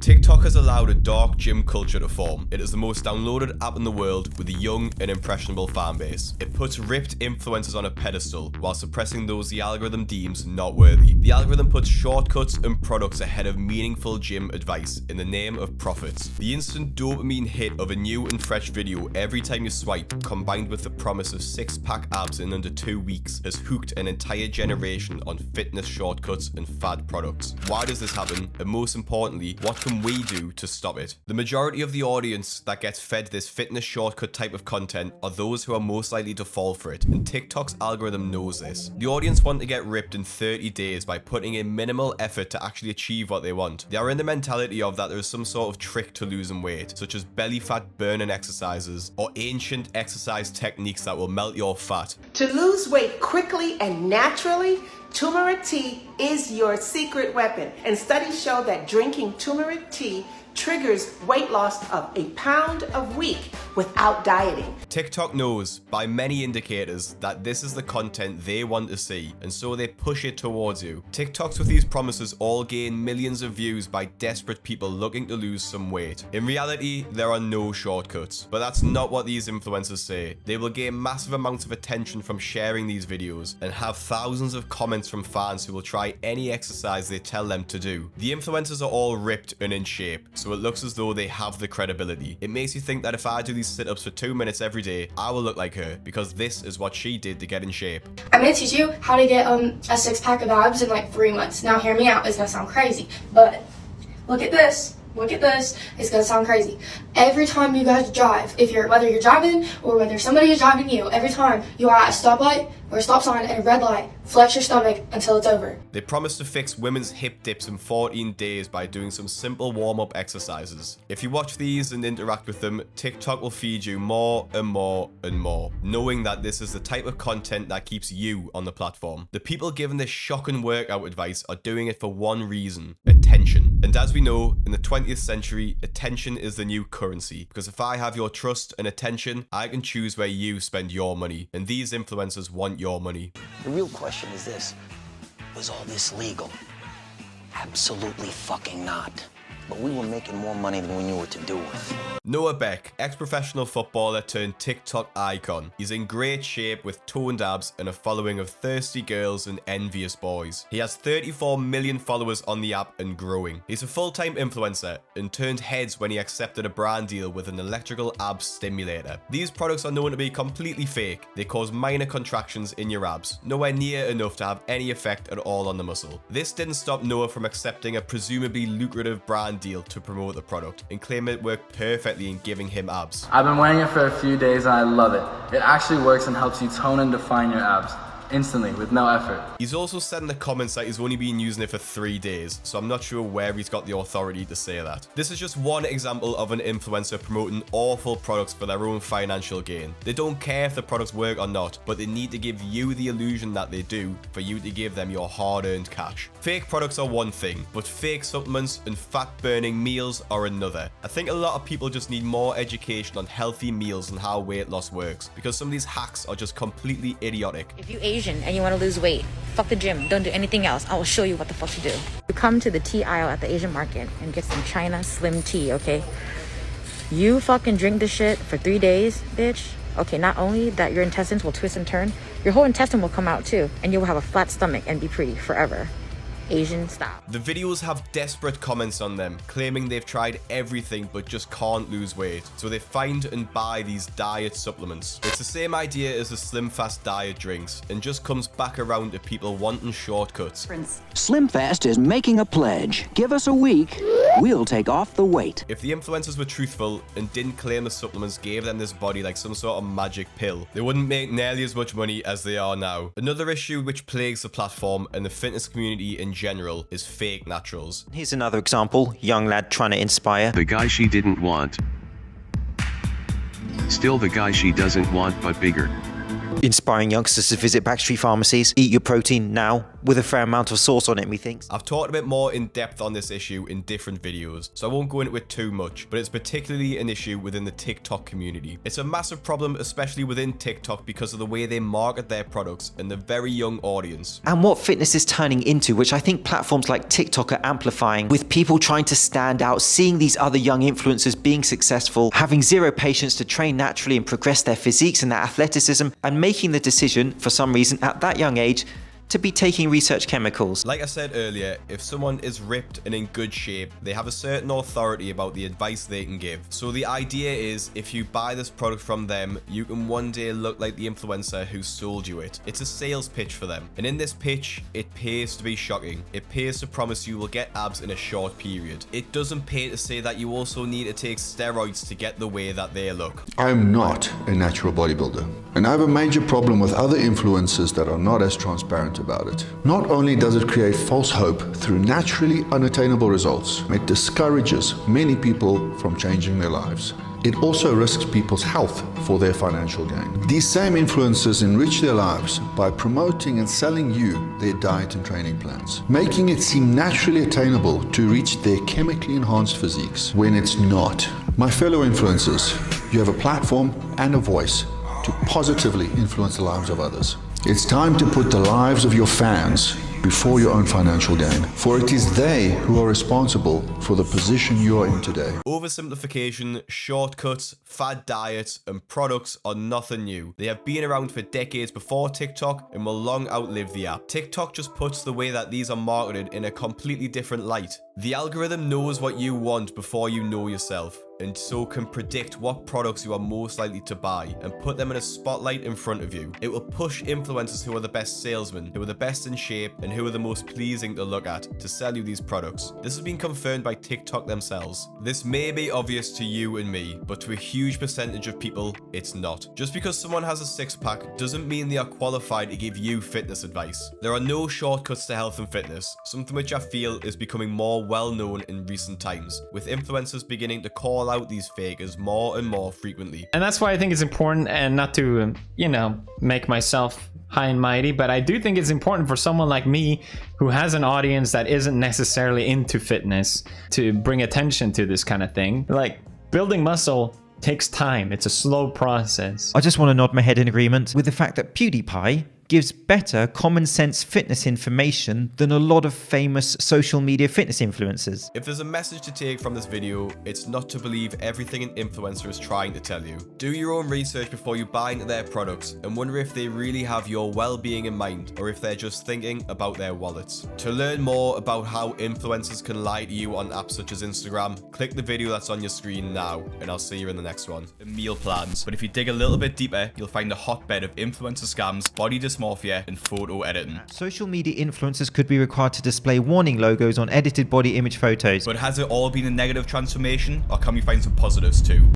TikTok has allowed a dark gym culture to form. It is the most downloaded app in the world with a young and impressionable fan base. It puts ripped influencers on a pedestal while suppressing those the algorithm deems not worthy. The algorithm puts shortcuts and products ahead of meaningful gym advice in the name of profits. The instant dopamine hit of a new and fresh video every time you swipe, combined with the promise of six-pack abs in under 2 weeks, has hooked an entire generation on fitness shortcuts and fad products. Why does this happen? And most importantly, what can we do to stop it? The majority of the audience that gets fed this fitness shortcut type of content are those who are most likely to fall for it, and TikTok's algorithm knows this. The audience want to get ripped in 30 days by putting in minimal effort to actually achieve what they want. They are in the mentality of that there is some sort of trick to losing weight, such as belly fat burning exercises or ancient exercise techniques that will melt your fat. To lose weight quickly and naturally, turmeric tea is your secret weapon, and studies show that drinking turmeric tea triggers weight loss of a pound a week without dieting. TikTok knows by many indicators that this is the content they want to see, and so they push it towards you. TikToks with these promises all gain millions of views by desperate people looking to lose some weight. In reality, there are no shortcuts, but that's not what these influencers say. They will gain massive amounts of attention from sharing these videos and have thousands of comments from fans who will try any exercise they tell them to do. The influencers are all ripped and in shape, so it looks as though they have the credibility. It makes you think that if I do these sit-ups for 2 minutes every day, I will look like her, because this is what she did to get in shape. I'm gonna teach you how to get a six-pack of abs in like 3 months. Now hear me out, it's gonna sound crazy, but look at this. Look at this. It's gonna sound crazy. Every time you guys drive, whether you're driving or whether somebody is driving you, every time you are at a stoplight or a stop sign and a red light, flex your stomach until it's over. They promise to fix women's hip dips in 14 days by doing some simple warm-up exercises. If you watch these and interact with them, TikTok will feed you more and more and more, knowing that this is the type of content that keeps you on the platform. The people giving this shocking workout advice are doing it for one reason: attention. And as we know, in the 20th century, attention is the new currency, because if I have your trust and attention, I can choose where you spend your money, and these influencers want your money. The real question is this: was all this legal? Absolutely fucking not. But we were making more money than we knew what to do with. Noah Beck, ex-professional footballer turned TikTok icon. He's in great shape with toned abs and a following of thirsty girls and envious boys. He has 34 million followers on the app and growing. He's a full-time influencer and turned heads when he accepted a brand deal with an electrical abs stimulator. These products are known to be completely fake. They cause minor contractions in your abs, nowhere near enough to have any effect at all on the muscle. This didn't stop Noah from accepting a presumably lucrative brand deal to promote the product and claim it worked perfectly in giving him abs. I've been wearing it for a few days and I love it. It actually works and helps you tone and define your abs instantly with no effort. He's also said in the comments that he's only been using it for 3 days, so I'm not sure where he's got the authority to say that. This is just one example of an influencer promoting awful products for their own financial gain. They don't care if the products work or not, but they need to give you the illusion that they do for you to give them your hard-earned cash. Fake products are one thing, but fake supplements and fat-burning meals are another. I think a lot of people just need more education on healthy meals and how weight loss works, because some of these hacks are just completely idiotic. If you're Asian and you want to lose weight, fuck the gym, don't do anything else. I will show you what the fuck to do. You come to the tea aisle at the Asian market and get some China Slim tea, okay? You fucking drink this shit for 3 days, bitch. Okay, not only that your intestines will twist and turn, your whole intestine will come out too, and you will have a flat stomach and be pretty forever. Asian style. The videos have desperate comments on them, claiming they've tried everything but just can't lose weight, so they find and buy these diet supplements. It's the same idea as the Slim Fast diet drinks, and just comes back around to people wanting shortcuts. Slim Fast is making a pledge. Give us a week, we'll take off the weight. If the influencers were truthful and didn't claim the supplements gave them this body like some sort of magic pill, they wouldn't make nearly as much money as they are now. Another issue which plagues the platform and the fitness community in general is fake naturals. Here's another example, young lad trying to inspire. The guy she didn't want. Still the guy she doesn't want, but bigger. Inspiring youngsters to visit Backstreet pharmacies. Eat your protein now. with a fair amount of sauce on it, methinks. I've talked a bit more in depth on this issue in different videos, so I won't go into it too much, but it's particularly an issue within the TikTok community. It's a massive problem, especially within TikTok, because of the way they market their products and the very young audience. And what fitness is turning into, which I think platforms like TikTok are amplifying, with people trying to stand out, seeing these other young influencers being successful, having zero patience to train naturally and progress their physiques and their athleticism, and making the decision, for some reason, at that young age, to be taking research chemicals. Like I said earlier, if someone is ripped and in good shape, they have a certain authority about the advice they can give. So the idea is, if you buy this product from them, you can one day look like the influencer who sold you it. It's a sales pitch for them. And in this pitch, it pays to be shocking. It pays to promise you will get abs in a short period. It doesn't pay to say that you also need to take steroids to get the way that they look. I'm not a natural bodybuilder, and I have a major problem with other influencers that are not as transparent about it. Not only does it create false hope through naturally unattainable results, it discourages many people from changing their lives. It also risks people's health for their financial gain. These same influencers enrich their lives by promoting and selling you their diet and training plans, making it seem naturally attainable to reach their chemically enhanced physiques when it's not. My fellow influencers, you have a platform and a voice to positively influence the lives of others. It's time to put the lives of your fans before your own financial gain, for it is they who are responsible for the position you are in today. Oversimplification, shortcuts, fad diets, and products are nothing new. They have been around for decades before TikTok and will long outlive the app. TikTok just puts the way that these are marketed in a completely different light. The algorithm knows what you want before you know yourself, and so can predict what products you are most likely to buy and put them in a spotlight in front of you. It will push influencers who are the best salesmen, who are the best in shape, and who are the most pleasing to look at to sell you these products. This has been confirmed by TikTok themselves. This may be obvious to you and me, but to a huge percentage of people, it's not. Just because someone has a six-pack doesn't mean they are qualified to give you fitness advice. There are no shortcuts to health and fitness, something which I feel is becoming more well known in recent times, with influencers beginning to call out these fakers more and more frequently. And that's why I think it's important, and not to, make myself high and mighty, but I do think it's important for someone like me who has an audience that isn't necessarily into fitness to bring attention to this kind of thing. Like, building muscle takes time. It's a slow process. I just want to nod my head in agreement with the fact that PewDiePie gives better common sense fitness information than a lot of famous social media fitness influencers. If there's a message to take from this video, it's not to believe everything an influencer is trying to tell you. Do your own research before you buy into their products and wonder if they really have your well-being in mind or if they're just thinking about their wallets. To learn more about how influencers can lie to you on apps such as Instagram, click the video that's on your screen now, and I'll see you in the next one. The meal plans. But if you dig a little bit deeper, you'll find a hotbed of influencer scams, body dysmorphia, and photo editing. Social media influencers could be required to display warning logos on edited body image photos. But has it all been a negative transformation, or can we find some positives too?